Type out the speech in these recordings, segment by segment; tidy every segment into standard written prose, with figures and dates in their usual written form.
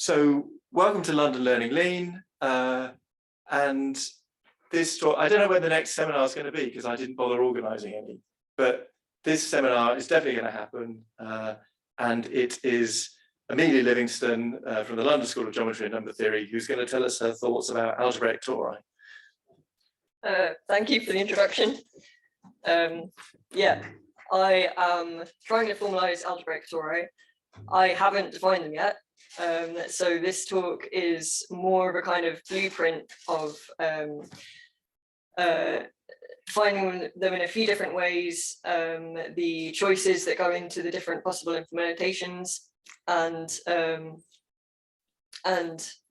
So welcome to London Learning Lean. And this talk, I don't know when the next seminar is going to be because I didn't bother organising any, but this seminar is definitely going to happen. And it is Amelia Livingston from the London School of Geometry and Number Theory who's going to tell us her thoughts about algebraic tori. Thank you for the introduction. Yeah, I am trying to formalise algebraic tori. I haven't defined them yet. So this talk is more of a kind of blueprint of finding them in a few different ways, the choices that go into the different possible implementations, and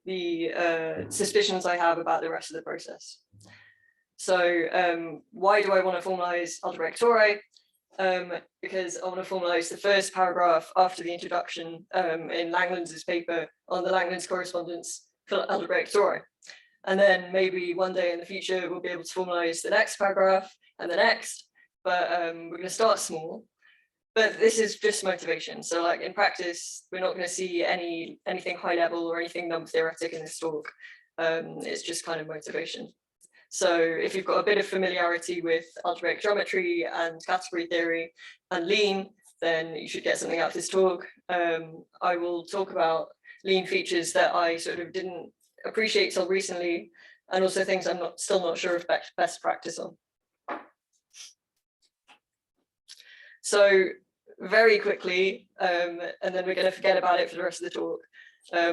the suspicions I have about the rest of the process. So why do I want to formalise algebraic tori? Because I want to formalise the first paragraph after the introduction in Langlands' paper on the Langlands correspondence for algebraic tori. And then maybe one day in the future, we'll be able to formalise the next paragraph and the next, but we're going to start small. But this is just motivation. So like in practice, we're not going to see anything high level or anything number theoretic in this talk. It's just kind of motivation. So if you've got a bit of familiarity with algebraic geometry and category theory and lean, then you should get something out of this talk. I will talk about lean features that I sort of didn't appreciate till recently, and also things I'm still not sure of best practice on. So very quickly, and then we're going to forget about it for the rest of the talk.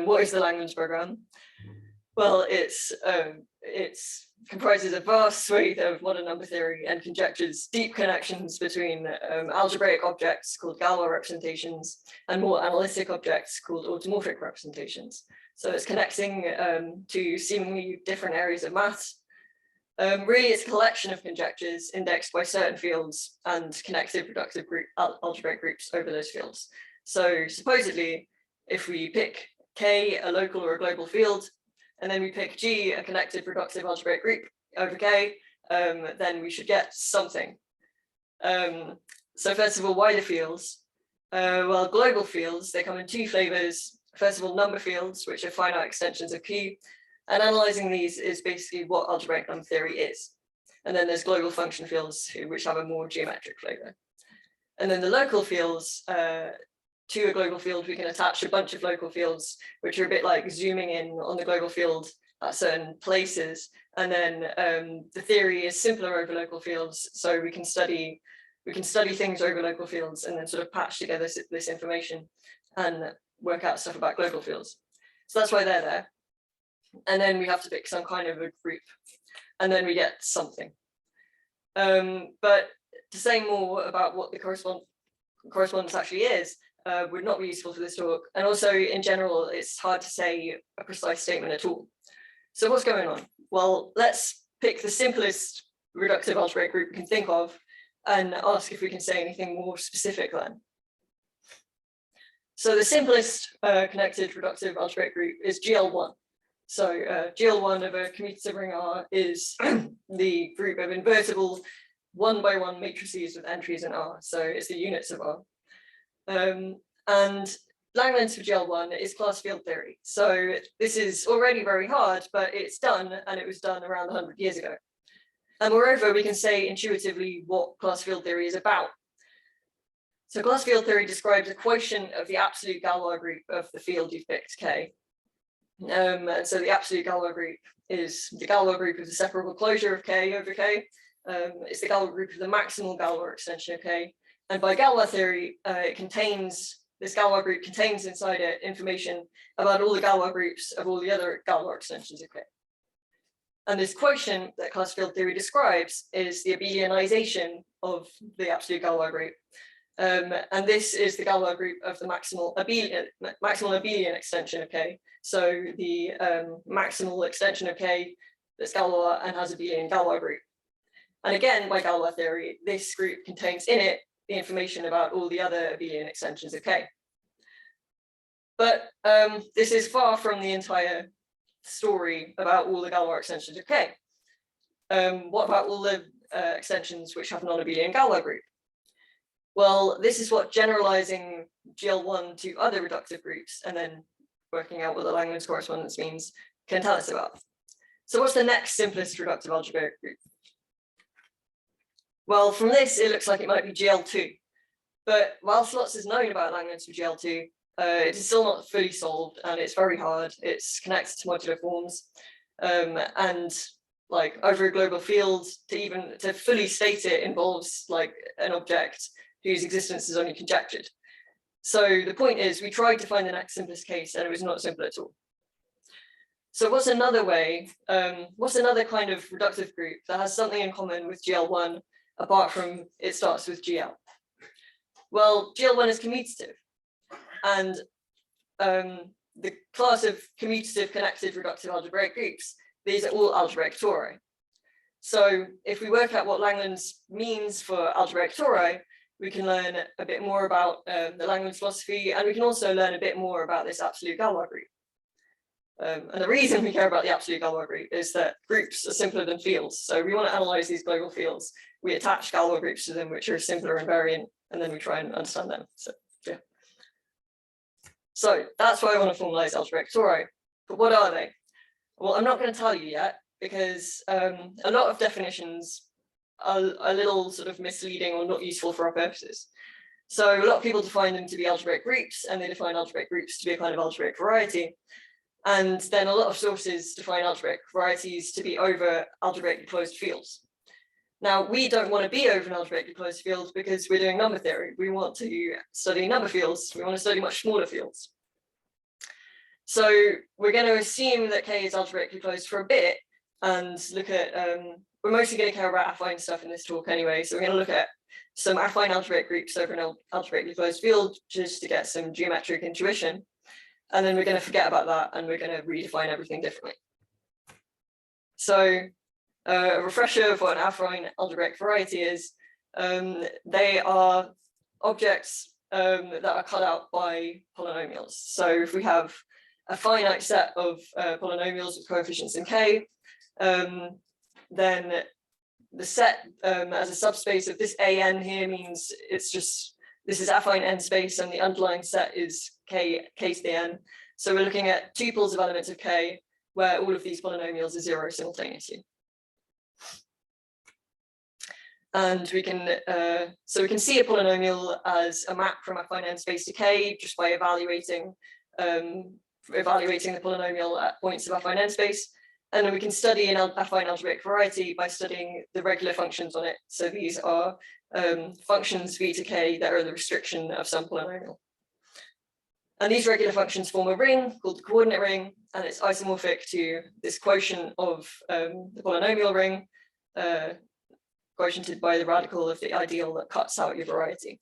What is the Langlands program? Well, it comprises a vast swathe of modern number theory and conjectures deep connections between algebraic objects called Galois representations and more analytic objects called automorphic representations. So it's connecting to seemingly different areas of maths. Really, it's a collection of conjectures indexed by certain fields and connected productive algebraic groups over those fields. So supposedly, if we pick K, a local or a global field, and then we pick G, a connected productive algebraic group over K, then we should get something. So first of all, why the fields? Well, global fields, they come in two flavors. First of all, number fields, which are finite extensions of Q, and analyzing these is basically what algebraic number theory is. And then there's global function fields, which have a more geometric flavor. And then the local fields, to a global field, we can attach a bunch of local fields, which are a bit like zooming in on the global field at certain places. And then the theory is simpler over local fields, so we can study things over local fields and then sort of patch together this information and work out stuff about global fields. So that's why they're there. And then we have to pick some kind of a group, and then we get something. But to say more about what the correspondence actually is, would not be useful for this talk. And also in general, it's hard to say a precise statement at all. So what's going on? Well, let's pick the simplest reductive algebraic group we can think of and ask if we can say anything more specific then. So the simplest connected reductive algebraic group is GL1. So GL1 of a commutative ring R is the group of invertible 1-by-1 matrices with entries in R. So it's the units of R. And Langlands for GL1 is class field theory. So this is already very hard, but it's done, and it was done around 100 years ago. And moreover, we can say intuitively what class field theory is about. So class field theory describes a quotient of the absolute Galois group of the field you've picked, K. And so the absolute Galois group is the Galois group of the separable closure of K over K. It's the Galois group of the maximal Galois extension of K. And by Galois theory, this Galois group contains inside it information about all the Galois groups of all the other Galois extensions of K. And this quotient that class field theory describes is the abelianization of the absolute Galois group. And this is the Galois group of the maximal abelian extension of K. So the maximal extension of K that's Galois and has abelian Galois group. And again, by Galois theory, this group contains in it the information about all the other abelian extensions of K. But this is far from the entire story about all the Galois extensions of K. What about all the extensions which have non-abelian Galois group? Well, this is what generalizing GL1 to other reductive groups and then working out what the Langlands correspondence means can tell us about. So what's the next simplest reductive algebraic group? Well, from this, it looks like it might be GL2. But whilst lots is known about Langlands for GL2, it is still not fully solved, and it's very hard. It's connected to modular forms, and like over a global field, to fully state it involves like an object whose existence is only conjectured. So the point is, we tried to find the next simplest case, and it was not simple at all. So what's another way? What's another kind of reductive group that has something in common with GL1, apart from it starts with GL? Well, GL1 is commutative, and the class of commutative connected reductive algebraic groups, these are all algebraic tori. So if we work out what Langlands means for algebraic tori, we can learn a bit more about the Langlands philosophy, and we can also learn a bit more about this absolute Galois group. And the reason we care about the absolute Galois group is that groups are simpler than fields. So we want to analyze these global fields. We attach Galois groups to them, which are simpler and invariant, and then we try and understand them. So yeah. So that's why I want to formalize algebraic tori. But what are they? Well, I'm not going to tell you yet, because a lot of definitions are a little sort of misleading or not useful for our purposes. So a lot of people define them to be algebraic groups, and they define algebraic groups to be a kind of algebraic variety. And then a lot of sources define algebraic varieties to be over algebraically closed fields. Now, we don't want to be over an algebraically closed field because we're doing number theory. We want to study number fields. We want to study much smaller fields. So we're going to assume that K is algebraically closed for a bit and look at, we're mostly going to care about affine stuff in this talk anyway. So we're going to look at some affine algebraic groups over an algebraically closed field just to get some geometric intuition. And then we're going to forget about that, and we're going to redefine everything differently. So a refresher of what an affine algebraic variety is, they are objects that are cut out by polynomials. So if we have a finite set of polynomials with coefficients in K, then the set as a subspace of this AN here means it's just, this is affine n space, and the underlying set is K to the n. So we're looking at tuples of elements of K where all of these polynomials are zero simultaneously. And we can, so we can see a polynomial as a map from affine n space to K just by evaluating the polynomial at points of affine n space. And then we can study an affine algebraic variety by studying the regular functions on it. So these are functions v to k that are the restriction of some polynomial. And these regular functions form a ring called the coordinate ring, and it's isomorphic to this quotient of the polynomial ring, quotiented by the radical of the ideal that cuts out your variety.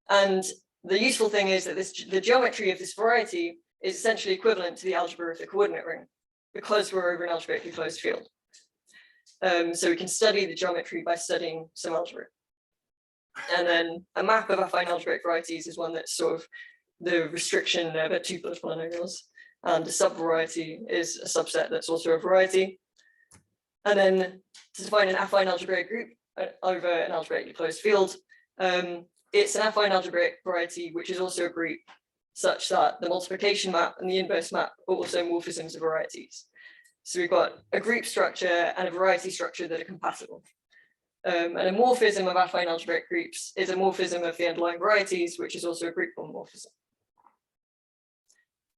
And the useful thing is that the geometry of this variety is essentially equivalent to the algebra of the coordinate ring, because we're over an algebraically closed field. So we can study the geometry by studying some algebra. And then a map of affine algebraic varieties is one that's sort of the restriction of a tuple of polynomials. And a subvariety is a subset that's also a variety. And then to define an affine algebraic group over an algebraically closed field, it's an affine algebraic variety, which is also a group such that the multiplication map and the inverse map are also morphisms of varieties. So we've got a group structure and a variety structure that are compatible. And a morphism of affine algebraic groups is a morphism of the underlying varieties, which is also a group morphism.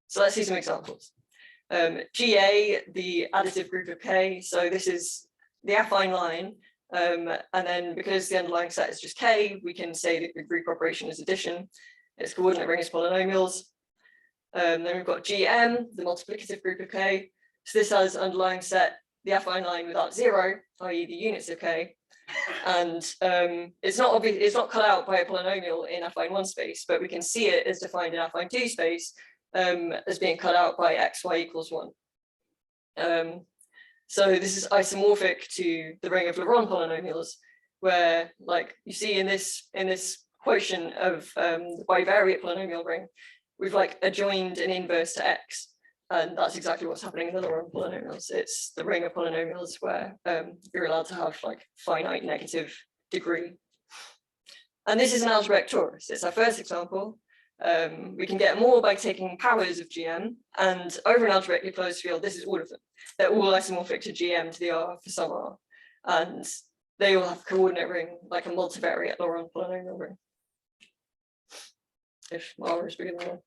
So let's see some examples. GA, the additive group of K, so this is the affine line, and then because the underlying set is just K, we can say that the group operation is addition. Its coordinate ring is polynomials. Then we've got GM, the multiplicative group of K. So this has underlying set the affine line without zero, i.e. the units of K. And it's not obvious, it's not cut out by a polynomial in affine 1 space, but we can see it as defined in affine 2 space as being cut out by x, y equals 1. So this is isomorphic to the ring of Laurent polynomials, where, like you see in this quotient of the bivariate polynomial ring, we've like adjoined an inverse to x. And that's exactly what's happening in the Laurent polynomials. It's the ring of polynomials where you're allowed to have like finite negative degree. And this is an algebraic torus. It's our first example. We can get more by taking powers of GM, and over an algebraically closed field, this is all of them. They're all isomorphic to GM to the R for some R, and they all have coordinate ring like a multivariate Laurent polynomial ring. If R is bigger than 1.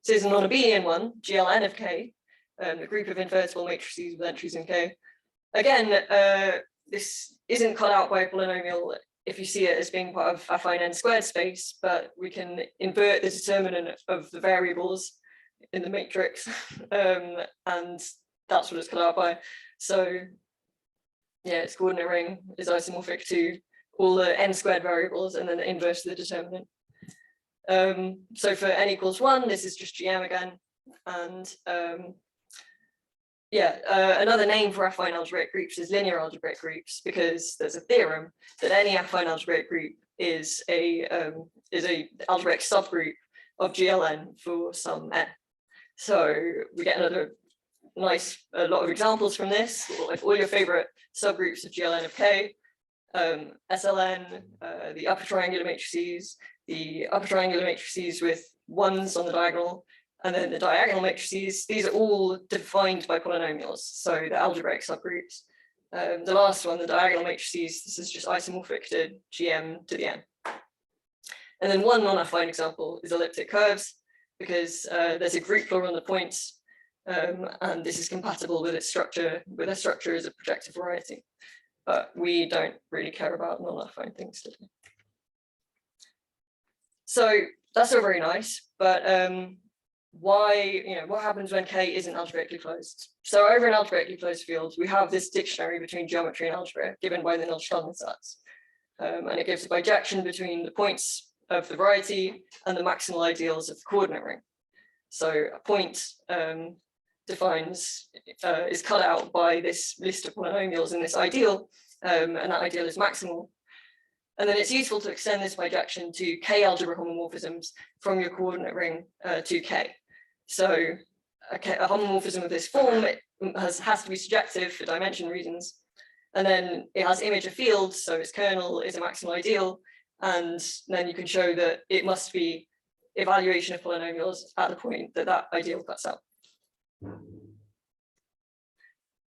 So here's a non-abelian one, GLN of K, a group of invertible matrices with entries in K. Again, this isn't cut out by a polynomial if you see it as being part of affine n squared space, but we can invert the determinant of the variables in the matrix, and that's what it's cut out by. So yeah, its coordinate ring is isomorphic to all the n squared variables and then the inverse of the determinant. So for n equals 1, this is just GM again. And another name for affine algebraic groups is linear algebraic groups, because there's a theorem that any affine algebraic group is a algebraic subgroup of GLN for some n. So we get another a lot of examples from this, like all your favorite subgroups of GLN of K, SLN, the upper triangular matrices with 1s on the diagonal, and then the diagonal matrices. These are all defined by polynomials, so the algebraic subgroups. The last one, the diagonal matrices, this is just isomorphic to GM to the n. And then one non-affine example is elliptic curves, because there's a group law on the points, and this is compatible with its structure, with a structure as a projective variety. But we don't really care about non-affine things today. So that's all very nice, but what happens when K isn't algebraically closed? So over an algebraically closed field, we have this dictionary between geometry and algebra given by the Nilsson-Sats. And it gives a bijection between the points of the variety and the maximal ideals of the coordinate ring. So a point is cut out by this list of polynomials in this ideal, and that ideal is maximal. And then it's useful to extend this bijection to K algebra homomorphisms from your coordinate ring to K. So a homomorphism of this form has to be surjective for dimension reasons. And then it has image of fields, so its kernel is a maximal ideal. And then you can show that it must be evaluation of polynomials at the point that that ideal cuts out.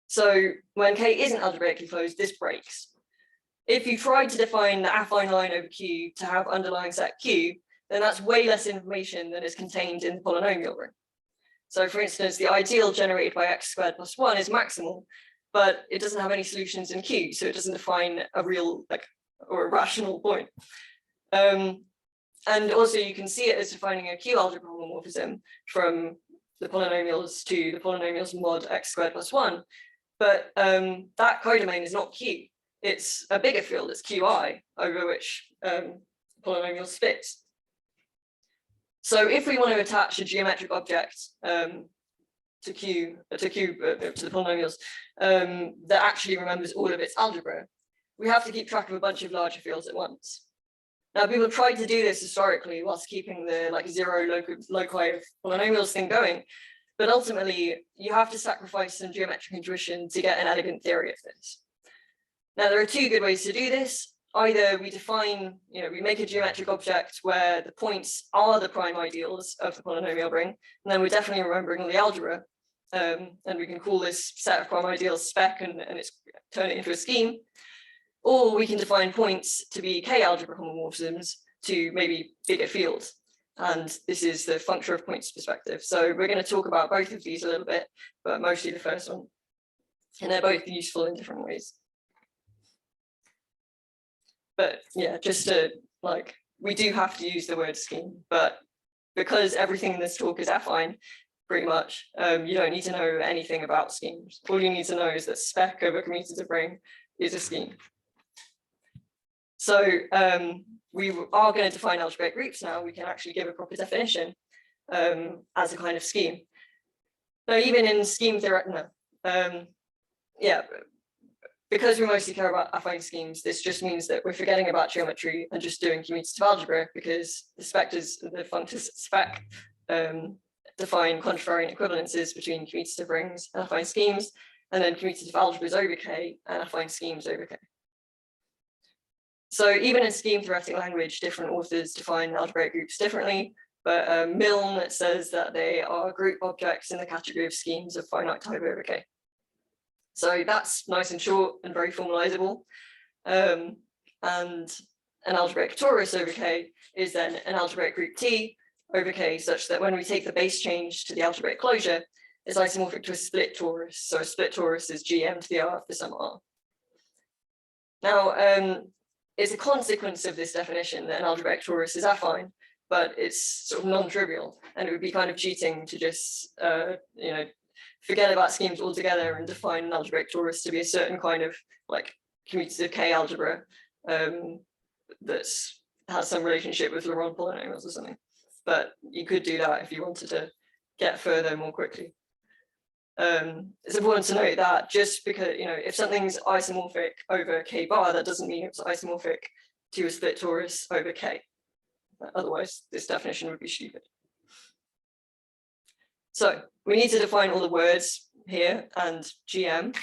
So when K isn't algebraically closed, this breaks. If you tried to define the affine line over Q to have underlying set Q, then that's way less information than is contained in the polynomial ring. So for instance, the ideal generated by x squared plus 1 is maximal, but it doesn't have any solutions in Q, so it doesn't define a real or a rational point. And also you can see it as defining a Q algebra homomorphism from the polynomials to the polynomials mod x squared plus 1. But that codomain is not Q. It's a bigger field, it's Qi, over which polynomials spit. So if we want to attach a geometric object to the polynomials that actually remembers all of its algebra, we have to keep track of a bunch of larger fields at once. Now, people tried to do this historically whilst keeping the zero loci of polynomials thing going, but ultimately you have to sacrifice some geometric intuition to get an elegant theory of this. Now, there are two good ways to do this. Either we define, we make a geometric object where the points are the prime ideals of the polynomial ring, and then we're definitely remembering all the algebra, and we can call this set of prime ideals spec and turn it into a scheme. Or we can define points to be K algebra homomorphisms to maybe bigger fields. And this is the Functor of points perspective. So we're going to talk about both of these a little bit, but mostly the first one. And they're both useful in different ways. But yeah, just to we do have to use the word scheme, but because everything in this talk is affine, pretty much, you don't need to know anything about schemes. All you need to know is that spec over commutative ring is a scheme. So we are going to define algebraic groups now. We can actually give a proper definition as a kind of scheme. Now, even in scheme theory, because we mostly care about affine schemes, this just means that we're forgetting about geometry and just doing commutative algebra, because the functors spec define contravariant equivalences between commutative rings and affine schemes, and then commutative algebras over K and affine schemes over K. So even in scheme theoretic language, different authors define algebraic groups differently, but Milne says that they are group objects in the category of schemes of finite type over K. So that's nice and short and very formalizable. And an algebraic torus over K is then an algebraic group T over K, such that when we take the base change to the algebraic closure, it's isomorphic to a split torus. So a split torus is Gm to the R of the sum R. Now, it's a consequence of this definition that an algebraic torus is affine, but it's sort of non-trivial, and it would be kind of cheating to just forget about schemes altogether and define an algebraic torus to be a certain kind of like commutative K algebra that has some relationship with Laurent polynomials or something. But you could do that if you wanted to get further more quickly. It's important to note that just because, if something's isomorphic over K bar, that doesn't mean it's isomorphic to a split torus over K. Otherwise, this definition would be stupid. So we need to define all the words here and GM.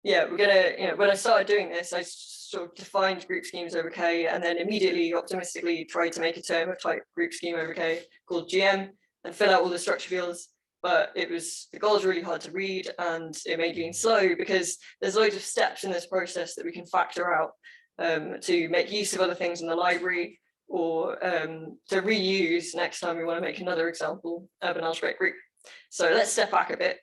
Yeah, we're gonna, when I started doing this, I sort of defined group schemes over K and then immediately optimistically tried to make a term of type group scheme over K called GM and fill out all the structure fields. But the goals really hard to read and it made me slow because there's loads of steps in this process that we can factor out to make use of other things in the library or to reuse next time we want to make another example of an algebraic group. So let's step back a bit.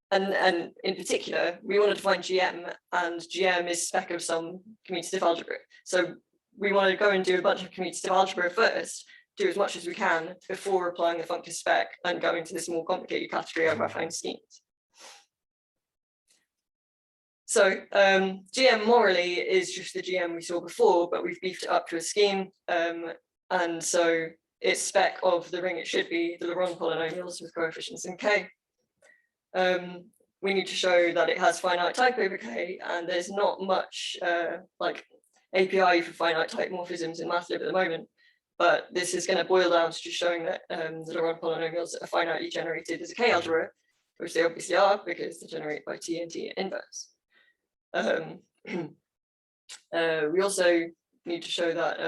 And in particular, we want to define GM, and GM is spec of some commutative algebra. So we want to go and do a bunch of commutative algebra first, do as much as we can before applying the Functor spec and go into this more complicated category of affine schemes. So GM morally is just the GM we saw before, but we've beefed it up to a scheme. And so it's spec of the ring it should be, the Laurent polynomials with coefficients in K. We need to show that it has finite type over K, and there's not much like API for finite type morphisms in MathLib at the moment, but this is going to boil down to just showing that the Laurent polynomials are finitely generated as a K algebra, which they obviously are because they're generated by T and T inverse. We also need to show that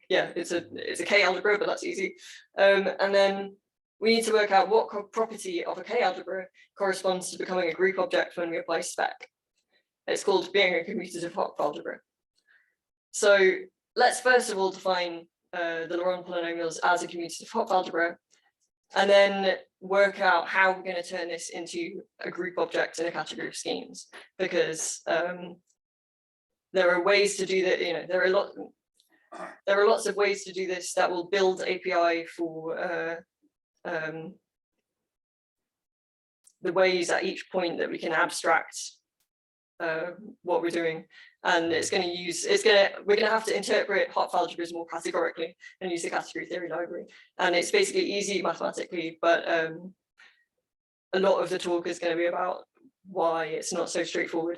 it's a K algebra, but that's easy. And then we need to work out what property of a K algebra corresponds to becoming a group object when we apply spec. It's called being a commutative Hopf algebra. So let's first of all define the Laurent polynomials as a commutative Hopf algebra, and then work out how we're going to turn this into a group object in a category of schemes, because there are ways to do that. There are lots of ways to do this that will build API for the ways at each point that we can abstract what we're doing, and we're going to have to interpret Hopf algebras more categorically and use the category theory library, and it's basically easy mathematically, but a lot of the talk is going to be about why it's not so straightforward.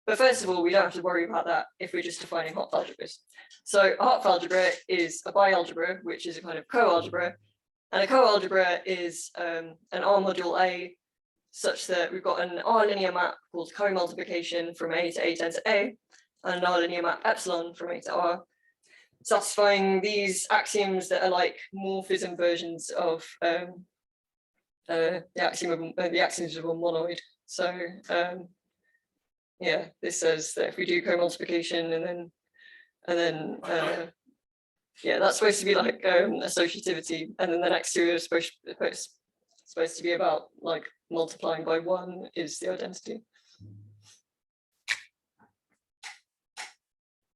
But first of all, we don't have to worry about that if we're just defining Hopf algebras. So a Hopf algebra is a bialgebra, which is a kind of co-algebra, and a co-algebra is an R module A, such that we've got an R linear map called co-multiplication from A to A tends to A, and an R linear map epsilon from A to R, satisfying these axioms that are like morphism versions of the axioms of a monoid. So yeah, this says that if we do co-multiplication and then that's supposed to be like associativity, and then the next two are supposed to be about like multiplying by 1 is the identity.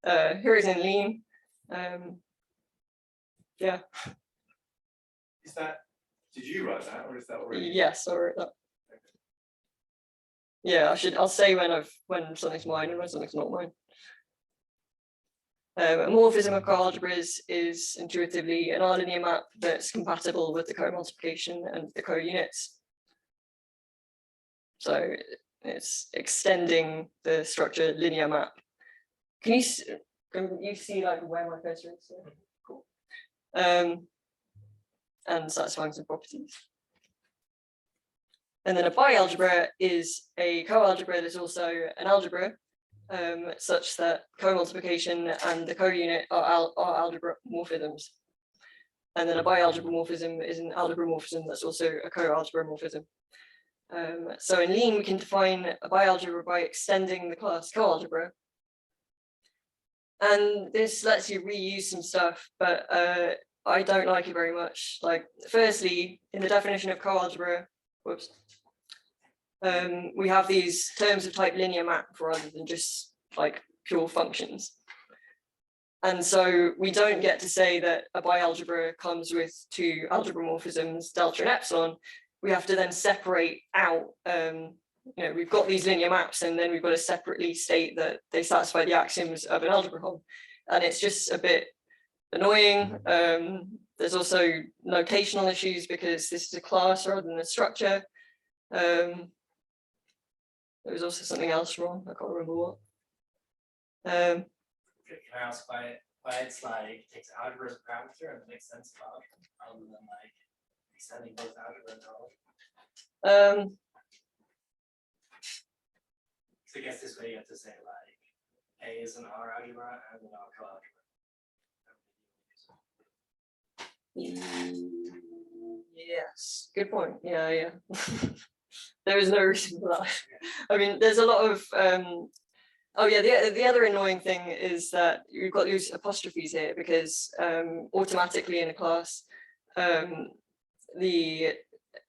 Here is in lean. Yeah. Is that, did you write that, or is that already? Yes, I wrote that. Yeah, I'll say when something's mine and when something's not mine. A morphism of co-algebras is intuitively an R linear map that's compatible with the co-multiplication and the co-units. So it's extending the structure linear map. Can you see like where my cursor is? Yeah. Cool. And satisfying some properties. And then a bialgebra is a co-algebra that's also an algebra, such that co-multiplication and the co-unit are algebra morphisms. And then a bialgebra morphism is an algebra morphism that's also a co-algebra morphism. So in Lean, we can define a bialgebra by extending the class coalgebra. And this lets you reuse some stuff, but I don't like it very much. Like, firstly, in the definition of coalgebra, we have these terms of type linear map rather than just like pure functions. And so we don't get to say that a bialgebra comes with two algebra morphisms, delta and epsilon. We have to then separate out, we've got these linear maps, and then we've got to separately state that they satisfy the axioms of an algebra Hom. And it's just a bit annoying. There's also notational issues because this is a class rather than a structure. There was also something else wrong. I can't remember what. Can I ask why it's like takes algebra as a parameter and it makes sense of algebra rather than like extending both algebra and algebra? So I guess this way you have to say like A is an R algebra and an R coalgebra. Yes, good point. Yeah. There is no reason for that. I mean, there's a lot of the other annoying thing is that you've got these apostrophes here because automatically in a class the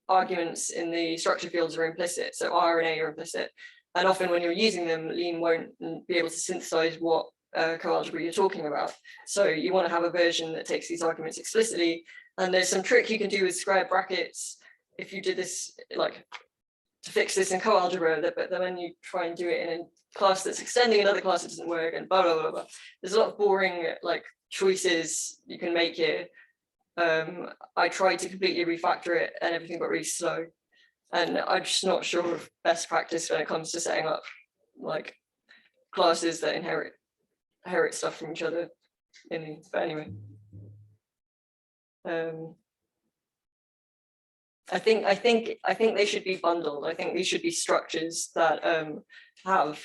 arguments in the structure fields are implicit, so R and A are implicit, and often when you're using them, Lean won't be able to synthesize what coalgebra you're talking about. So you want to have a version that takes these arguments explicitly, and there's some trick you can do with square brackets if you did this, like, to fix this in coalgebra, but then when you try and do it in a class that's extending another class, it doesn't work, and blah, blah, blah, blah. There's a lot of boring like choices you can make here. I tried to completely refactor it and everything got really slow. And I'm just not sure of best practice when it comes to setting up like classes that inherit stuff from each other. But anyway. I think they should be bundled. I think these should be structures that have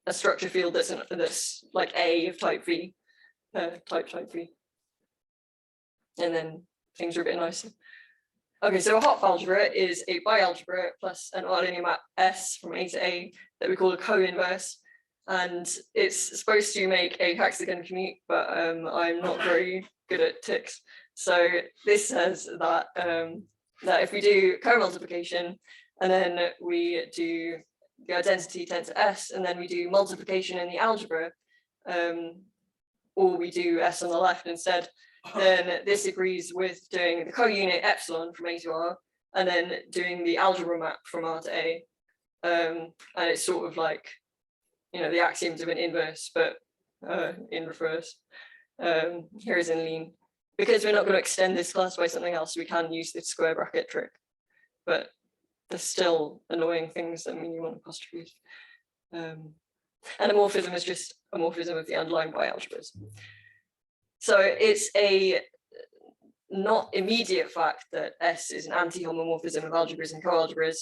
a structure field that's like A of type V, type V, and then things are a bit nicer. Okay, so a Hopf algebra is a bialgebra plus an R-linear map S from A to A that we call a co-inverse, and it's supposed to make a hexagon commute, but I'm not very good at ticks. So this says that that if we do co-multiplication and then we do the identity 10 to S and then we do multiplication in the algebra, or we do S on the left instead, then this agrees with doing the co-unit epsilon from A to R and then doing the algebra map from R to A. And it's sort of like, the axioms of an inverse, but in reverse. Here is in Lean. Because we're not going to extend this class by something else, we can use this square bracket trick. But there's still annoying things that mean you want apostrophes. And a morphism is just a morphism of the underlying bialgebras. So it's a not immediate fact that S is an anti-homomorphism of algebras and coalgebras.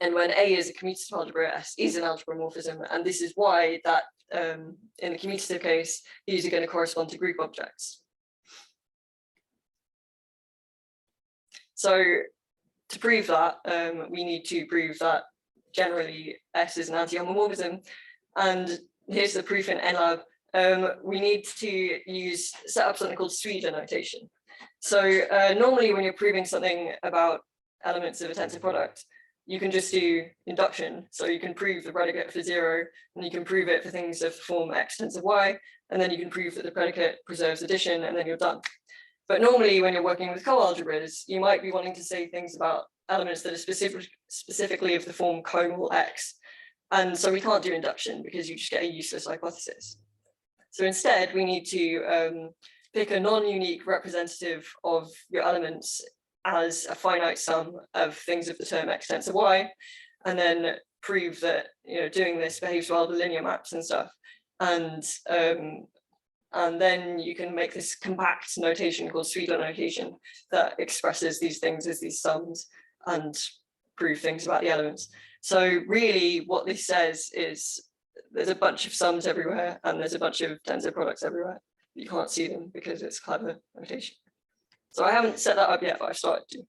And when A is a commutative algebra, S is an algebra morphism. And this is why that in the commutative case, these are going to correspond to group objects. So to prove that, we need to prove that generally S is an anti-homomorphism. And here's the proof in NLab. We need to set up something called Sweden notation. So normally when you're proving something about elements of a tensor product, you can just do induction. So you can prove the predicate for 0, and you can prove it for things of the form X tensor Y, and then you can prove that the predicate preserves addition, and then you're done. But normally when you're working with coalgebras, you might be wanting to say things about elements that are specifically of the form comal X. And so we can't do induction because you just get a useless hypothesis. So instead, we need to pick a non-unique representative of your elements as a finite sum of things of the term X tensor Y, and then prove that doing this behaves well with linear maps and stuff. And then you can make this compact notation called Sweden notation that expresses these things as these sums. And prove things about the elements. So really what this says is there's a bunch of sums everywhere and there's a bunch of tensor products everywhere. You can't see them because it's clever notation. So I haven't set that up yet, but I've started to.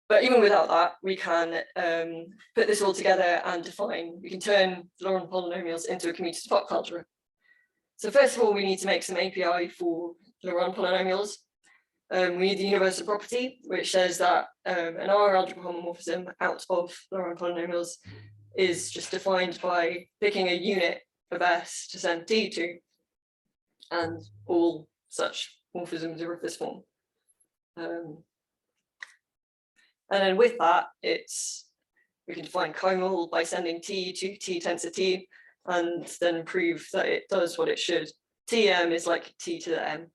But even without that, we can put this all together and define, we can turn Laurent polynomials into a commutative Hopf algebra. So first of all, we need to make some API for Laurent polynomials. We need the universal property, which says that an R algebra homomorphism out of Laurent polynomials is just defined by picking a unit of S to send T to, and all such morphisms are of this form. And then with that, we can define chimal by sending T to T tensor T, and then prove that it does what it should. Tm is like T to the M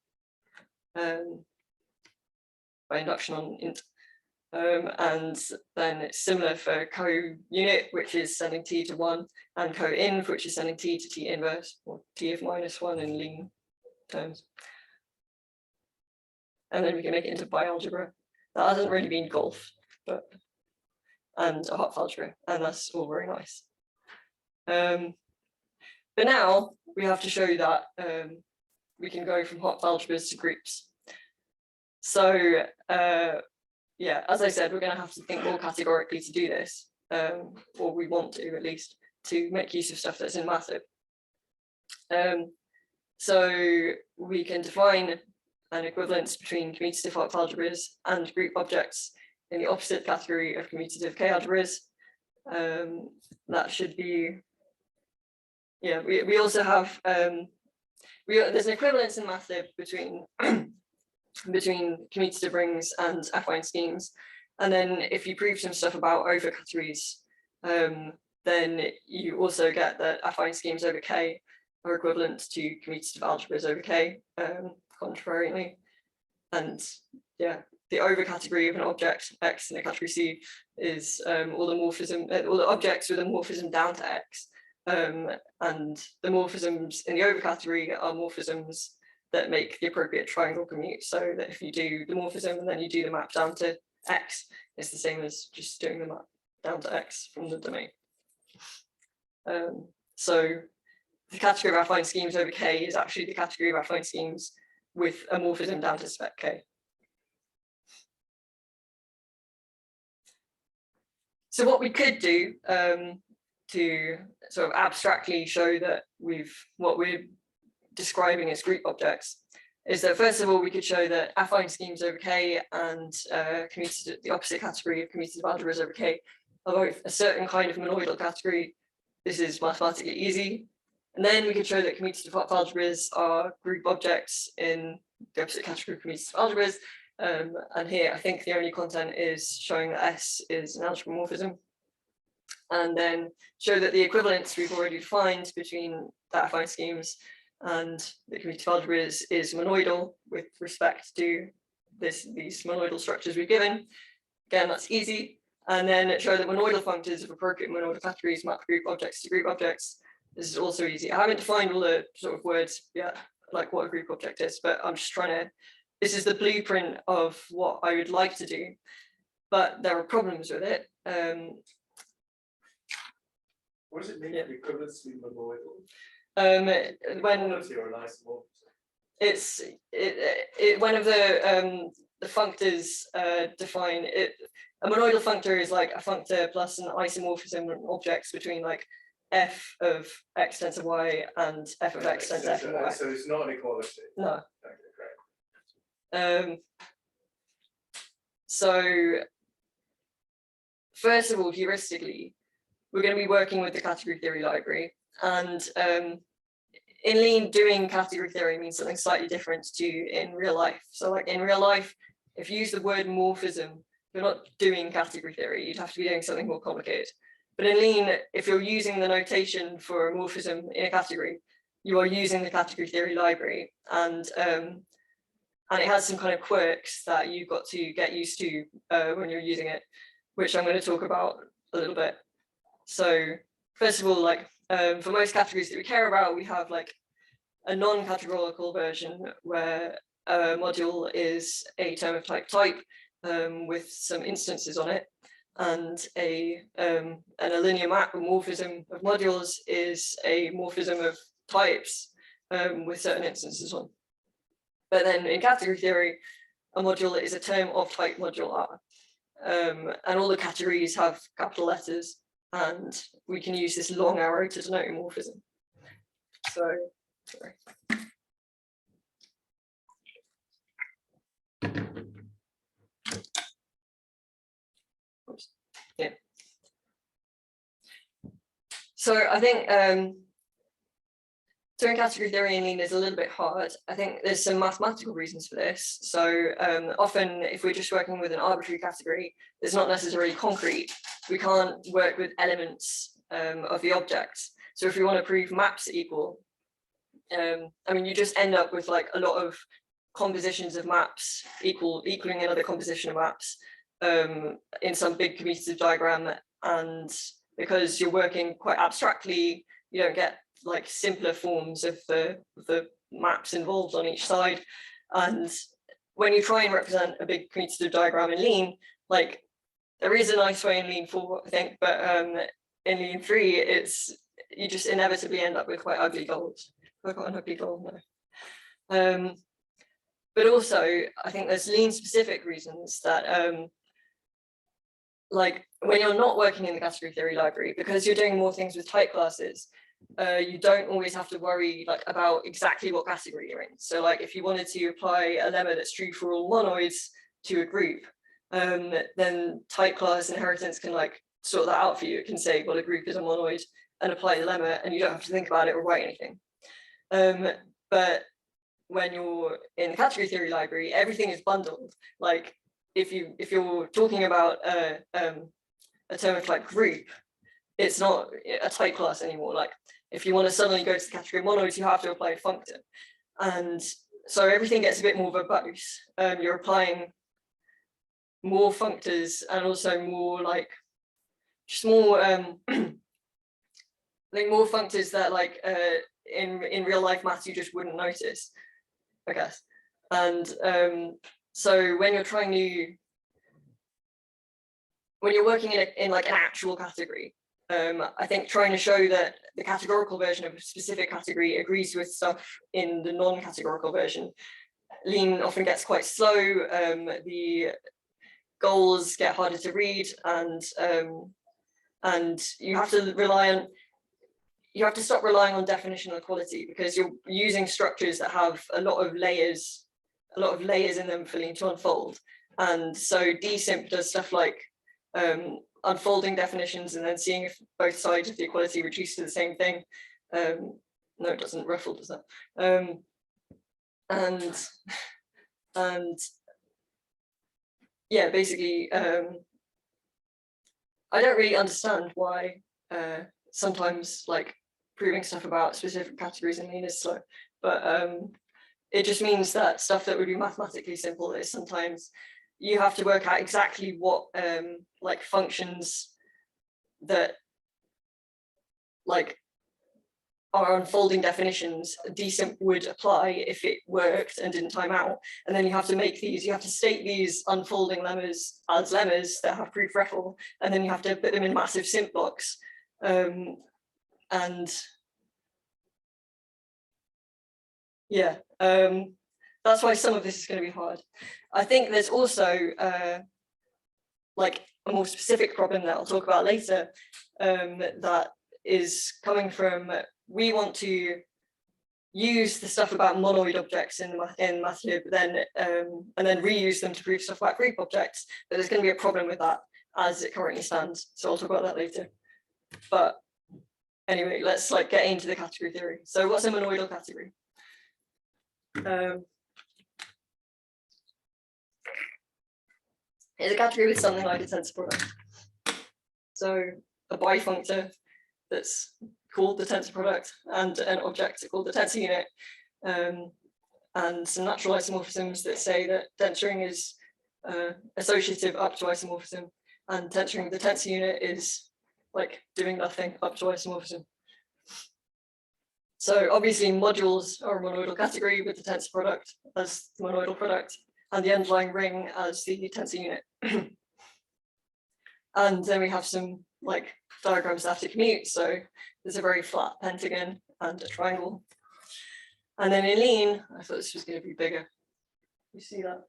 by induction on int. And then it's similar for co-unit, which is sending T to 1, and co-inv, which is sending T to T inverse, or T of -1 in lean terms. And then we can make it into bialgebra. That hasn't really been golf, and a Hopf algebra, and that's all very nice. But now we have to show that we can go from Hopf algebras to groups. So yeah, as I said, we're going to have to think more categorically to do this, or we want to at least, to make use of stuff that's in MATHIB. So we can define an equivalence between commutative Hopf algebras and group objects in the opposite category of commutative K algebras. That should be, yeah, we also have, there's an equivalence in MATHIB between commutative rings and affine schemes. And then if you prove some stuff about over categories, then you also get that affine schemes over K are equivalent to commutative algebras over K, contrarily. And yeah, the over category of an object X in a category C is all the objects with a morphism down to X. And the morphisms in the over category are morphisms that make the appropriate triangle commute. So that if you do the morphism and then you do the map down to X, it's the same as just doing the map down to X from the domain. So the category of affine schemes over K is actually the category of affine schemes with a morphism down to spec K. So what we could do to sort of abstractly show that what we're describing as group objects is that first of all, we could show that affine schemes over K and the opposite category of commutative algebras over K are both a certain kind of monoidal category. This is mathematically easy. And then we could show that commutative Hopf algebras are group objects in the opposite category of commutative algebras. And here, I think the only content is showing that S is an algebra morphism. And then show that the equivalence we've already defined between the affine schemes and the commutative algebras is monoidal with respect to these monoidal structures we've given. Again, that's easy. And then show that monoidal functors of appropriate monoidal categories map group objects to group objects. This is also easy. I haven't defined all the sort of words yet, like what a group object is, but I'm just trying to, this is the blueprint of what I would like to do, but there are problems with it. What does it mean? Yeah. The equivalence to monoidal? When it's one of the functors define it. A monoidal functor is like a functor plus an isomorphism objects between like f of x tensor y and f of x tensor f of y. So it's not an equality. No. Okay, great. So first of all, heuristically, we're going to be working with the category theory library, and in Lean, doing category theory means something slightly different to in real life. So like in real life, if you use the word morphism, you're not doing category theory, you'd have to be doing something more complicated. But in Lean, if you're using the notation for a morphism in a category, you are using the category theory library, and it has some kind of quirks that you've got to get used to when you're using it, which I'm going to talk about a little bit. So first of all, like for most categories that we care about, we have like a non-categorical version where a module is a term of type with some instances on it. and a linear map, a morphism of modules, is a morphism of types with certain instances on. But then in category theory, a module is a term of type module R. And all the categories have capital letters, and we can use this long arrow to denote a morphism. So, sorry. Oops. Yeah. So I think doing category theory in Lean is a little bit hard. I think there's some mathematical reasons for this. So often if we're just working with an arbitrary category, it's not necessarily concrete. We can't work with elements of the objects. So if we want to prove maps equal, I mean, you just end up with like a lot of compositions of maps equaling another composition of maps in some big commutative diagram. And because you're working quite abstractly, you don't get like simpler forms of the maps involved on each side. And when you try and represent a big commutative diagram in Lean, like there is a nice way in Lean 4, I think, but in Lean 3, you just inevitably end up with quite ugly goals. I've got an ugly goal now. But also, I think there's Lean specific reasons that like when you're not working in the category theory library, because you're doing more things with type classes, you don't always have to worry like about exactly what category you're in. So like if you wanted to apply a lemma that's true for all monoids to a group, then type class inheritance can like sort that out for you. It can say, well, a group is a monoid and apply the lemma, and you don't have to think about it or write anything. But when you're in the category theory library, everything is bundled. Like if you're talking about a term of type group, it's not a type class anymore. Like if you want to suddenly go to the category monoids, you have to apply a functor. And so everything gets a bit more verbose. You're applying more functors and also more like just more like more functors that like in real life maths you just wouldn't notice, I guess. And so when you're working in like an actual category, I think trying to show that the categorical version of a specific category agrees with stuff in the non-categorical version, Lean often gets quite slow. The goals get harder to read, and you have to stop relying on definitional equality, because you're using structures that have a lot of layers in them for Lean to unfold. And so DSimp does stuff like unfolding definitions and then seeing if both sides of the equality reduce to the same thing. No, it doesn't. Ruffle does that. And yeah, basically, I don't really understand why sometimes like proving stuff about specific categories in Lean is slow, but it just means that stuff that would be mathematically simple is sometimes you have to work out exactly what like functions that like are unfolding definitions DSimp would apply if it worked and didn't time out. And then you have to state these unfolding lemmas as lemmas that have proof referral, and then you have to put them in massive simp blocks. And yeah, that's why some of this is going to be hard. I think there's also like a more specific problem that I'll talk about later, that is coming from, we want to use the stuff about monoid objects in MathLib, and then reuse them to prove stuff about group objects. But there's going to be a problem with that as it currently stands. So I'll talk about that later. But anyway, let's like get into the category theory. So what's a monoidal category? It's a category with something like a tensor product. So a bifunctor that's called the tensor product, and an object called the tensor unit, and some natural isomorphisms that say that tensoring is associative up to isomorphism, and tensoring the tensor unit is like doing nothing up to isomorphism. So obviously modules are a monoidal category with the tensor product as the monoidal product and the underlying ring as the tensor unit. And then we have some like diagrams after commute. So there's a very flat pentagon and a triangle. And then in lean, I thought this was going to be bigger. You see that?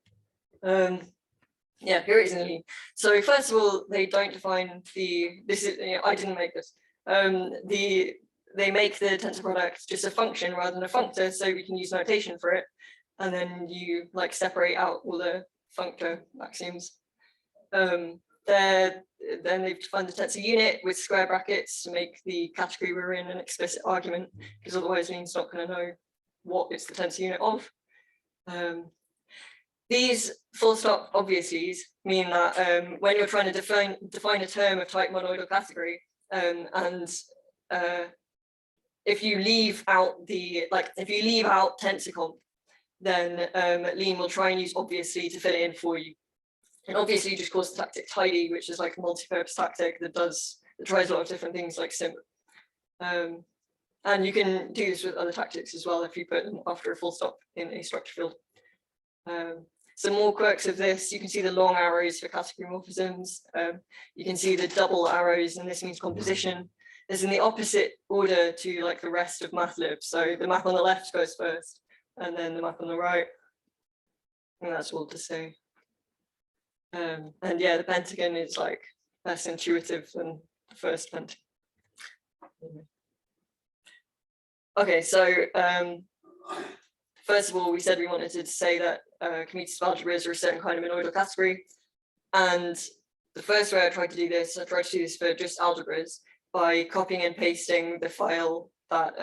Yeah, here it is in lean. So first of all, they don't define this is, I didn't make this. They make the tensor product just a function rather than a functor, so we can use notation for it. And then you like separate out all the functor axioms. Then they've defined the tensor unit with square brackets to make the category we're in an explicit argument, because otherwise Lean's not going to know what it's the tensor unit of. These full stop obviousies mean that when you're trying to define a term of type monoidal category, if you leave out tensor comp, then Lean will try and use obviously to fill it in for you. And obviously just calls the tactic tidy, which is like a multi-purpose tactic that tries a lot of different things like simp. And you can do this with other tactics as well if you put them after a full stop in a structure field. Some more quirks of this, you can see the long arrows for category morphisms. You can see the double arrows, and this means composition. It's in the opposite order to like the rest of mathlib. So the map on the left goes first, and then the map on the right. And that's all to say. And yeah, the pentagon is like less intuitive than the first pentagon. Okay, so first of all, we said we wanted to say that commutative algebras are a certain kind of monoidal category. And the first way I tried to do this, for just algebras by copying and pasting the file that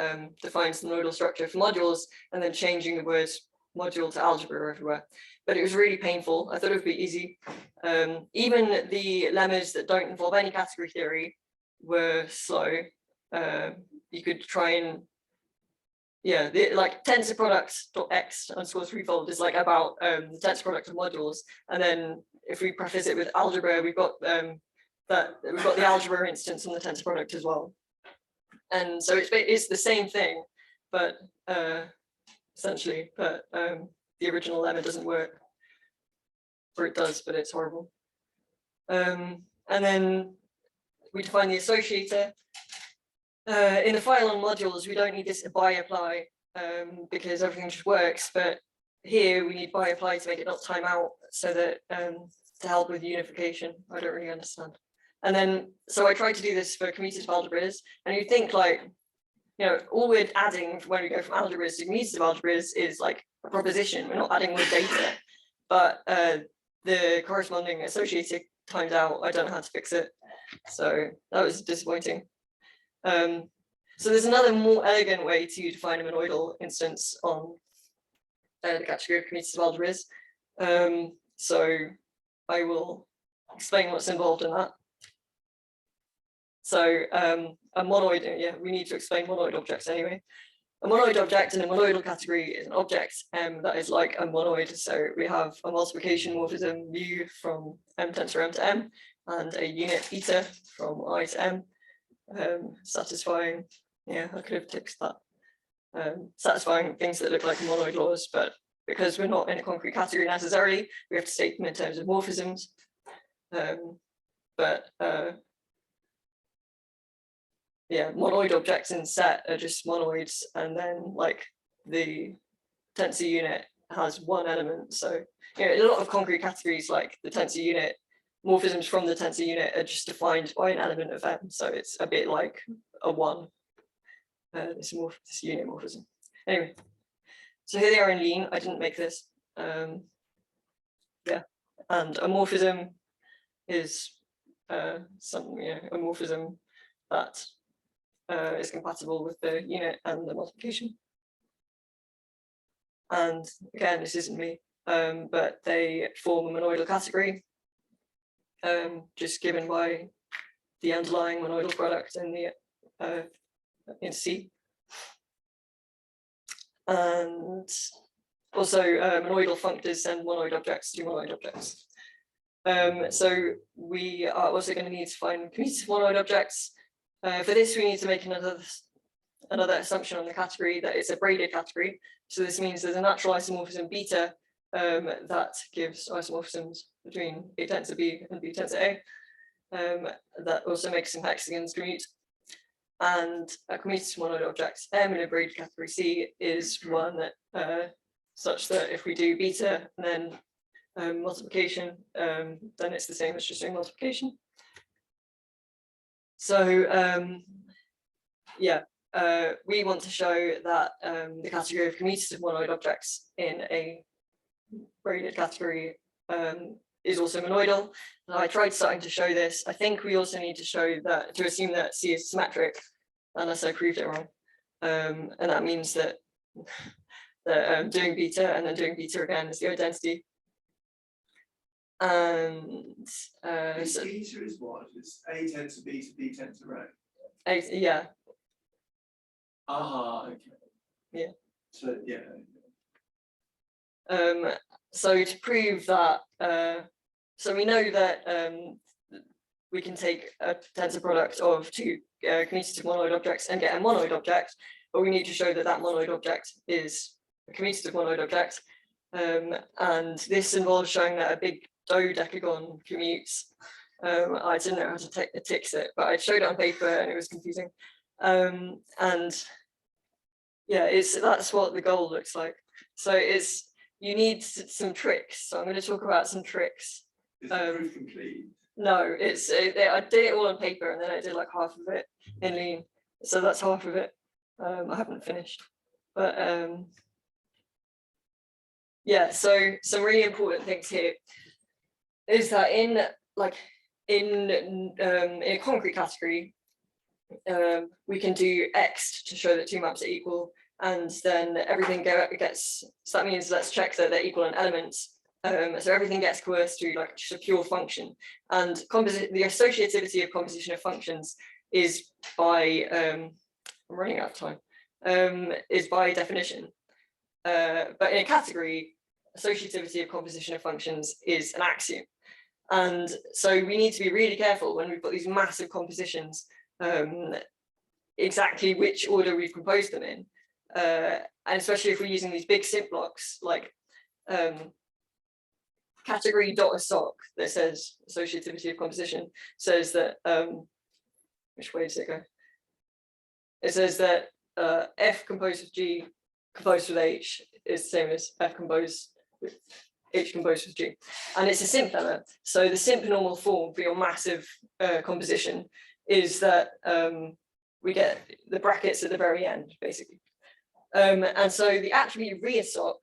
defines the monoidal structure for modules and then changing the words module to algebra everywhere. But it was really painful. I thought it would be easy. Even the lemmas that don't involve any category theory were slow. You could try and, yeah, like tensor product.x underscore threefold is like about the tensor product of modules. And then if we preface it with algebra, we've got the algebra instance on the tensor product as well. And so it's the same thing, but essentially, but the original lemma doesn't work, or it does, but it's horrible. And then we define the associator. In the file on modules, we don't need this by apply because everything just works, but here we need by apply to make it not time out, so that to help with unification. I don't really understand. And then, so I tried to do this for commutative algebras, and you think like, you know, all we're adding when we go from algebras to commutative algebras is like a proposition. We're not adding more data, but the corresponding associator times out. I don't know how to fix it, so that was disappointing. So there's another more elegant way to define a monoidal instance on the category of commutative algebras. So I will explain what's involved in that. So a monoid, yeah, we need to explain monoid objects anyway. A monoid object in a monoidal category is an object that is like a monoid. So we have a multiplication morphism mu from m tensor m to m, and a unit eta from I to m, satisfying, yeah, I could have ticked that, satisfying things that look like monoid laws, but because we're not in a concrete category necessarily, we have to state them in terms of morphisms. Yeah, monoid objects in set are just monoids, and then like the tensor unit has one element. So, you know, in a lot of concrete categories, like the tensor unit, morphisms from the tensor unit are just defined by an element of M. So it's a bit like a one, this unit morphism. Anyway, so here they are in lean. I didn't make this. Yeah, and a morphism is a morphism that is compatible with the unit and the multiplication. And again, this isn't me, but they form a monoidal category, just given by the underlying monoidal product in the in C. And also monoidal functors send monoid objects to monoid objects. So we are also going to need to find commutative monoid objects. For this, we need to make another assumption on the category, that it's a braided category. So this means there's a natural isomorphism beta that gives isomorphisms between A tensor B and B tensor A. that also makes some hexagons commute. And a commutative monoid object M in a braided category C is one that such that if we do beta and then multiplication, then it's the same as just doing multiplication. So yeah, we want to show that the category of commutative monoid objects in a braided category is also monoidal. And I tried starting to show this. I think we also need to show that, to assume that C is symmetric, unless I proved it wrong. And that means that, doing beta and then doing beta again is the identity. And So beta is what? It's A tends to beta, B tends to rho. Yeah. Ah, okay. Yeah. So yeah. So to prove that, so we know that we can take a tensor product of two commutative monoid objects and get a monoid object, but we need to show that that monoid object is a commutative monoid object. And this involves showing that a big dodecagon commutes. I didn't know how to tix it, but I showed it on paper and it was confusing. And yeah, that's what the goal looks like. So you need some tricks. So I'm going to talk about some tricks. Is the proof complete? No, I did it all on paper and then I did like half of it in Lean. So that's half of it. I haven't finished, but yeah. So some really important things here is that in a concrete category, we can do X to show that two maps are equal, and then everything gets. So that means let's check that they're equal in elements. So everything gets coerced through like just a pure function, and the associativity of composition of functions is by I'm running out of time. Is by definition, but in a category, associativity of composition of functions is an axiom, and so we need to be really careful when we've got these massive compositions, exactly which order we've composed them in, and especially if we're using these big simp blocks like category dot assoc that says associativity of composition says that which way does it go? It says that F composed with G composed with H is the same as F composed with H composed with G, and it's a simp lemma. So the simp normal form for your massive composition is that we get the brackets at the very end, basically. And so the attribute reassoc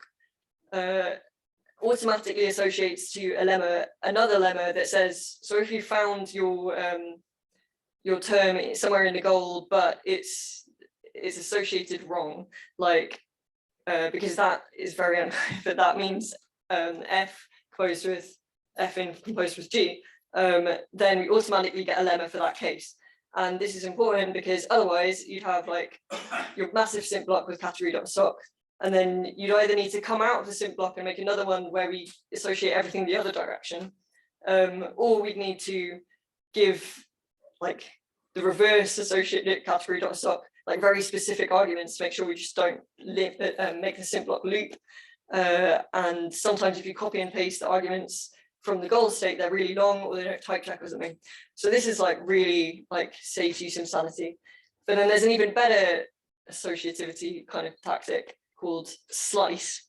automatically associates to a lemma, another lemma that says, so if you found your term somewhere in the goal, but it's associated wrong, like because that is very unlikely, but that means F composed with F in composed with G, then we automatically get a lemma for that case. And this is important because otherwise you'd have like your massive simp block with category.assoc, and then you'd either need to come out of the simp block and make another one where we associate everything the other direction, or we'd need to give like the reverse associated category.assoc, like very specific arguments to make sure we just don't make the simp block loop. And sometimes if you copy and paste the arguments from the goal state, they're really long or they don't type check or something. So this is like really like saves you some sanity. But then there's an even better associativity kind of tactic called slice,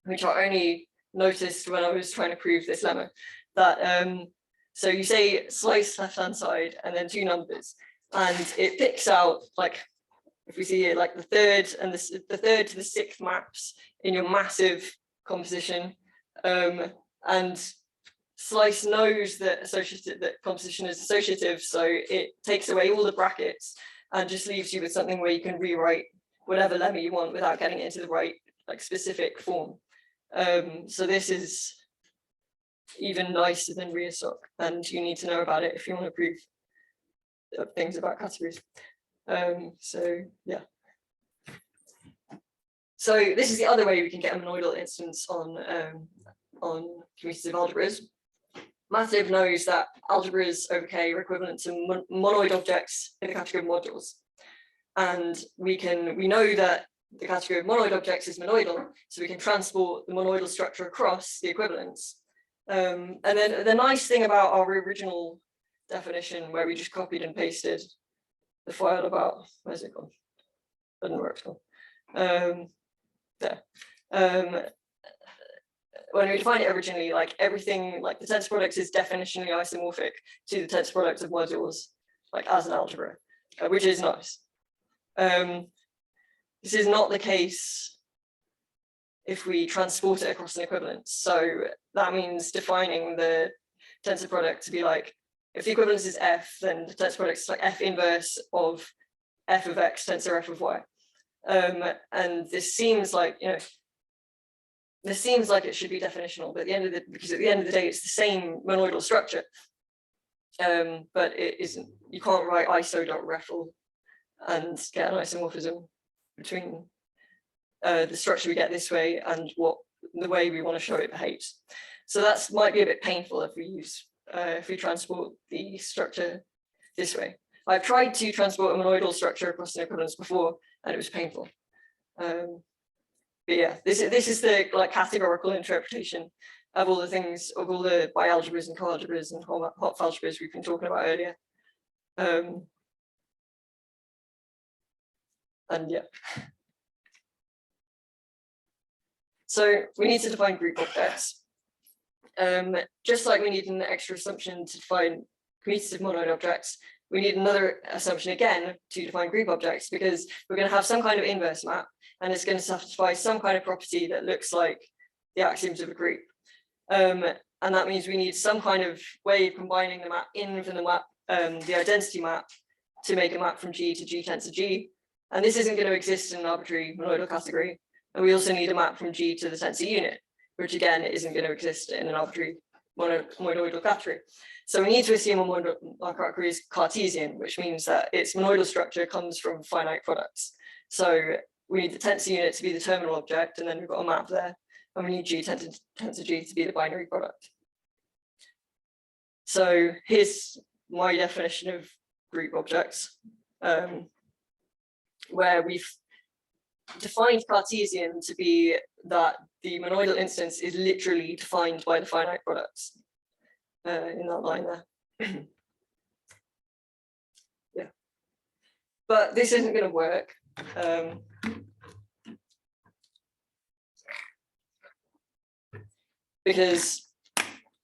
which I only noticed when I was trying to prove this lemma, that so you say slice left hand side and then two numbers, and it picks out, like if we see here, like the third and the third to the sixth maps in your massive composition, and slice knows that composition is associative, so it takes away all the brackets and just leaves you with something where you can rewrite whatever lemma you want without getting it into the right like specific form. So this is even nicer than reassoc, and you need to know about it if you want to prove things about categories. So yeah. So this is the other way we can get a monoidal instance on commutative algebras. Massive knows that algebras over K are equivalent to monoid objects in the category of modules. And we know that the category of monoid objects is monoidal, so we can transport the monoidal structure across the equivalence. And then the nice thing about our original definition where we just copied and pasted the file about, where's it gone? Doesn't work. There. When we defined it originally, like everything, like the tensor product is definitionally isomorphic to the tensor product of modules, like as an algebra, which is nice. This is not the case if we transport it across an equivalence. So that means defining the tensor product to be like, if the equivalence is f, then the tensor product is like f inverse of f of x tensor f of y. And this seems like, you know, this seems like it should be definitional, but because at the end of the day, it's the same monoidal structure. But it isn't. You can't write iso.refl and get an isomorphism between the structure we get this way and what the way we want to show it behaves. So that's might be a bit painful if we use if we transport the structure this way. I've tried to transport a monoidal structure across an equivalence before, and it was painful. But yeah, this is the like categorical interpretation of all the things, of all the bialgebras and coalgebras and Hopf algebras we've been talking about earlier. And yeah. So we need to define group objects. Just like we need an extra assumption to define commutative monoid objects, we need another assumption again to define group objects, because we're going to have some kind of inverse map, and it's going to satisfy some kind of property that looks like the axioms of a group. And that means we need some kind of way of combining the map in from the map, the identity map, to make a map from G to G tensor G. And this isn't going to exist in an arbitrary monoidal category. And we also need a map from G to the tensor unit, which again isn't going to exist in an arbitrary monoidal category. So we need to assume our category is Cartesian, which means that its monoidal structure comes from finite products. So we need the tensor unit to be the terminal object, and then we've got a map there, and we need G tensor G to be the binary product. So here's my definition of group objects, where we've defined Cartesian to be that the monoidal instance is literally defined by the finite products in that line there. Yeah, but this isn't going to work. Because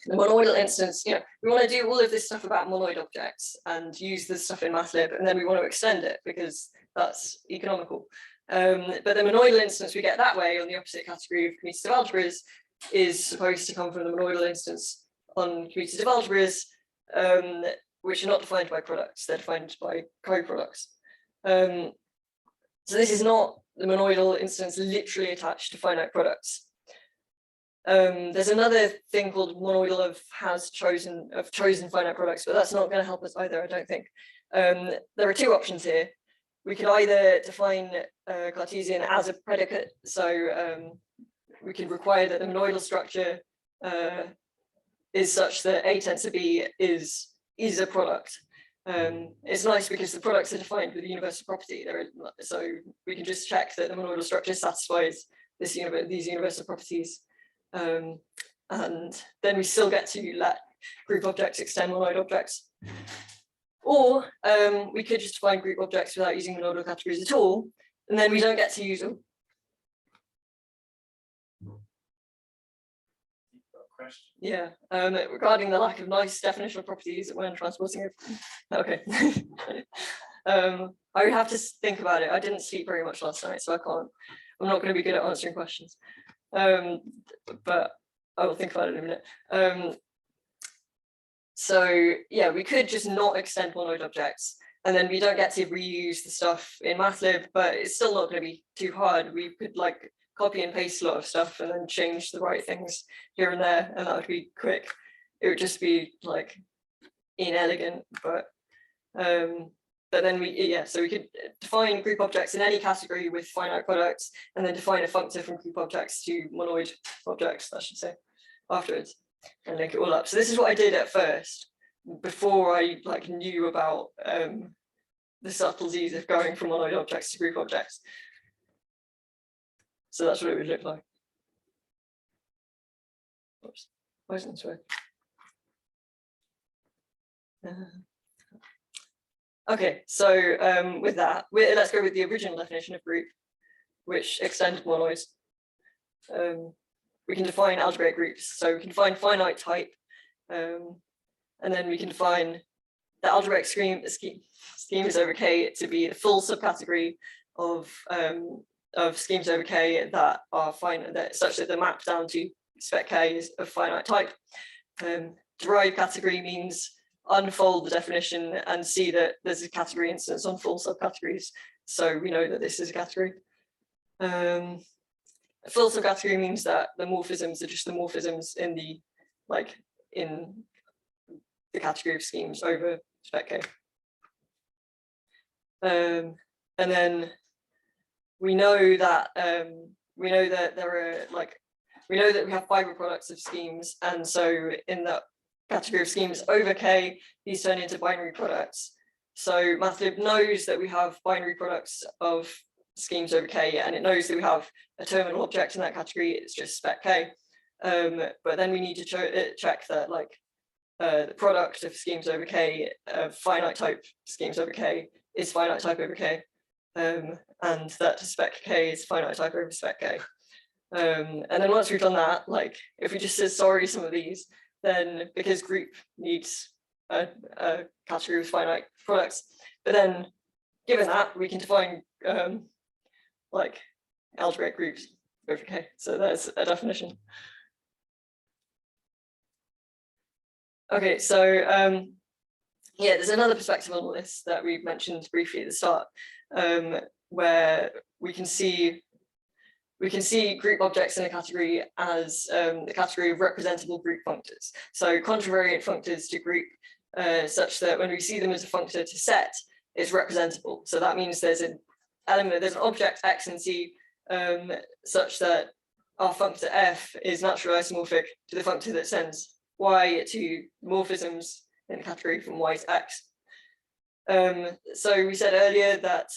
the monoidal instance, you know, we want to do all of this stuff about monoid objects and use this stuff in MATLAB, and then we want to extend it because that's economical. But the monoidal instance we get that way on the opposite category of commutative algebras is supposed to come from the monoidal instance on commutative algebras, which are not defined by products, they're defined by co-products. So this is not the monoidal instance literally attached to finite products. There's another thing called monoidal of chosen finite products, but that's not going to help us either, I don't think. There are two options here. We could either define Cartesian as a predicate, so we can require that the monoidal structure is such that A tensor B is a product. It's nice because the products are defined with a universal property. So we can just check that the monoidal structure satisfies these universal properties. And then we still get to let group objects extend monoid objects. Or we could just define group objects without using monoidal categories at all, and then we don't get to use them. Yeah, regarding the lack of nice definitional properties when transporting it. Okay. I would have to think about it. I didn't sleep very much last night, so I'm not going to be good at answering questions. But I will think about it in a minute. So yeah, we could just not extend monoid objects, and then we don't get to reuse the stuff in MATLAB, but it's still not going to be too hard. We could like copy and paste a lot of stuff and then change the right things here and there, and that would be quick. It would just be like inelegant, but then so we could define group objects in any category with finite products, and then define a functor from group objects to monoid objects, I should say, afterwards, and link it all up. So this is what I did at first, before I like knew about the subtleties of going from monoid objects to group objects. So that's what it would look like. Oops, why isn't this working? Okay, so with that, let's go with the original definition of group, which extended monoids. We can define algebraic groups, so we can define finite type, and then we can define the algebraic schemes over K to be the full subcategory of schemes over K that are finite, such that the map down to spec K is of finite type. Derived category means unfold the definition and see that there's a category instance on full subcategories, so we know that this is a category. A full subcategory means that the morphisms are just the morphisms in the category of schemes over spec K. And then we know that we know that we have fiber products of schemes, and so in that category of schemes over K, these turn into binary products. So Mathlib knows that we have binary products of schemes over K, and it knows that we have a terminal object in that category. It's just spec K. But then we need to check that the product of schemes over K, finite type schemes over K, is finite type over K, and that spec K is finite type over spec K. And then once we've done that, if we just say sorry some of these, then because group needs a category with finite products, but then given that, we can define algebraic groups over K. So there's a definition. Okay, so yeah, there's another perspective on this that we mentioned briefly at the start, where we can see group objects in a category as the category of representable group functors. So contravariant functors to group, such that when we see them as a functor to set, it's representable. So that means there's an element, there's an object X and Z, such that our functor F is naturally isomorphic to the functor that sends Y to morphisms in the category from Y to X. So we said earlier that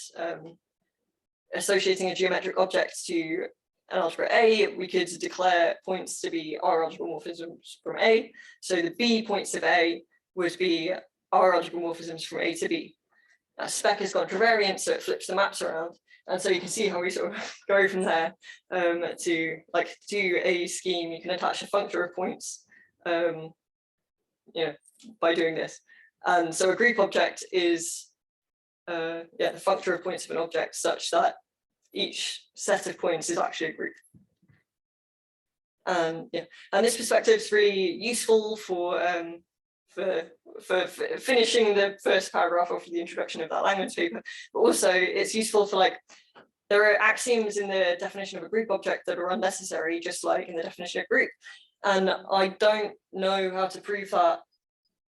associating a geometric object to an algebra A, we could declare points to be R algebra morphisms from A. So the B points of A would be R algebra morphisms from A to B. Now, spec is contravariant, so it flips the maps around. And so you can see how we sort of go from there to a scheme. You can attach a functor of points by doing this. And so a group object is the functor of points of an object such that each set of points is actually a group. And this perspective is really useful for finishing the first paragraph of the introduction of that language paper, but also it's useful for there are axioms in the definition of a group object that are unnecessary, just like in the definition of group. And I don't know how to prove that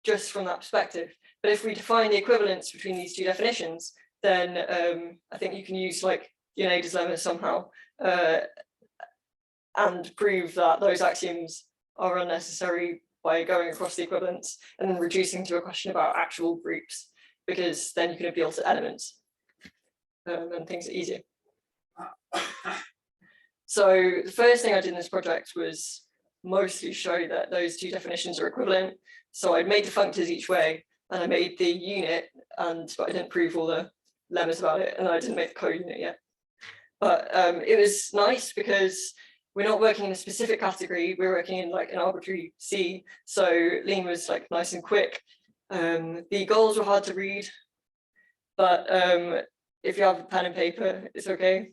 just from that perspective. But if we define the equivalence between these two definitions, then I think you can use Unaida's lemma somehow and prove that those axioms are unnecessary by going across the equivalence and then reducing to a question about actual groups, because then you can appeal to elements and things are easier. So the first thing I did in this project was mostly show that those two definitions are equivalent. So I made the functors each way, and I made the unit, but I didn't prove all the lemmas about it, and I didn't make the co-unit yet. But it was nice because we're not working in a specific category, we're working in an arbitrary C. So Lean was nice and quick. The goals were hard to read, but if you have a pen and paper, it's okay.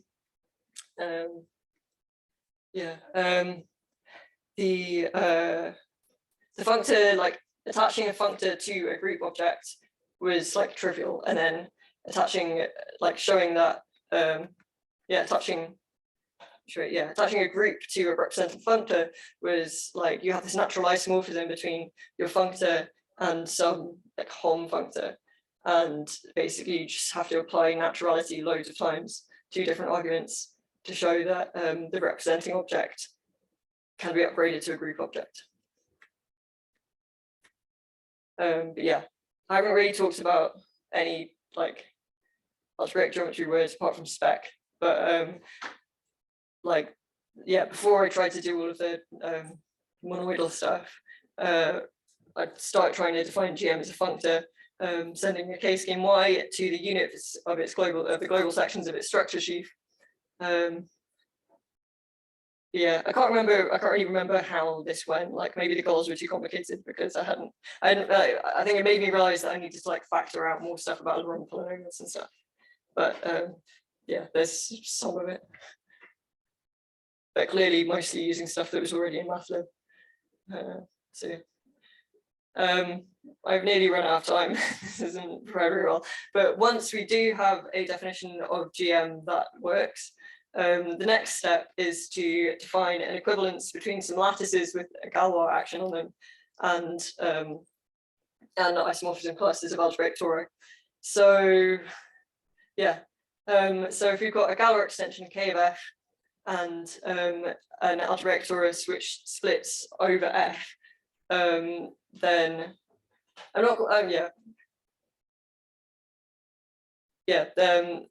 The functor, attaching a functor to a group object was trivial, and then attaching showing that attaching a group to a representative functor was you have this natural isomorphism between your functor and some Hom functor, and basically you just have to apply naturality loads of times to different arguments to show that the representing object can be upgraded to a group object. But yeah, I haven't really talked about any algebraic geometry words apart from spec, but before I tried to do all of the monoidal stuff, I'd start trying to define GM as a functor, sending a k-scheme Y to the unit of its the global sections of its structure sheaf. Yeah, I can't really remember how this went. Like maybe the goals were too complicated because I think it made me realize that I needed to like factor out more stuff about Algebraic polynomials and stuff. But yeah, there's some of it. But clearly mostly using stuff that was already in MATLAB. I've nearly run out of time. This isn't very well. But once we do have a definition of GM that works, the next step is to define an equivalence between some lattices with a Galois action on them and isomorphism classes of algebraic Tori. So yeah, so if we've got a Galois extension K of F and an algebraic torus which splits over F, then I'm not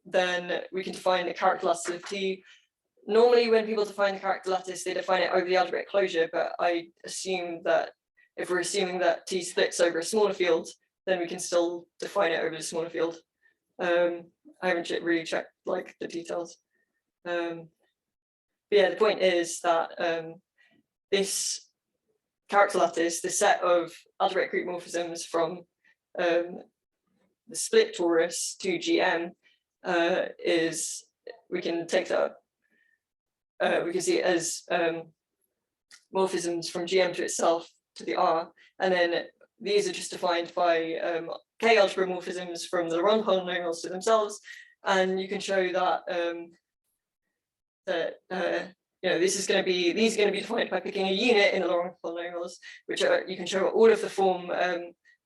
then we can define the character lattice of T. Normally when people define the character lattice, they define it over the algebraic closure, but I assume that if we're assuming that T splits over a smaller field, then we can still define it over the smaller field. I haven't really checked like the details. But yeah, the point is that this character lattice, the set of algebraic group morphisms from the split torus to GM is, we can take that, we can see it as morphisms from GM to itself to the R, and then these are just defined by K algebra morphisms from the Laurent polynomials to themselves, and you can show that you know, these are going to be defined by picking a unit in the Laurent polynomials, which you can show all of the form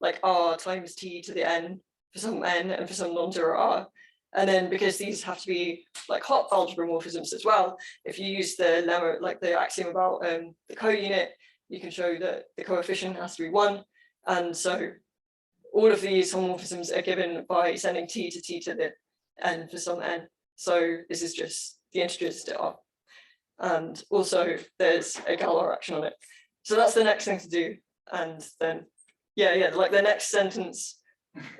like R times T to the N for some N and for some non-zero R. And then because these have to be like Hopf algebra morphisms as well, if you use the lemma, like the axiom about the co-unit, you can show that the coefficient has to be 1. And so all of these homomorphisms are given by sending T to the N for some N. So this is just the integers to R. And also there's a Galois action on it. So that's the next thing to do. And then, yeah, like the next sentence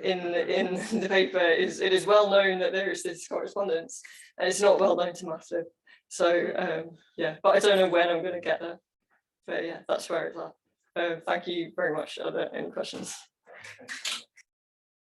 in the paper is, it is well known that there is this correspondence, and it's not well known to MATLAB. So yeah, but I don't know when I'm going to get there. But yeah, that's where it's at. Thank you very much. Are there any questions?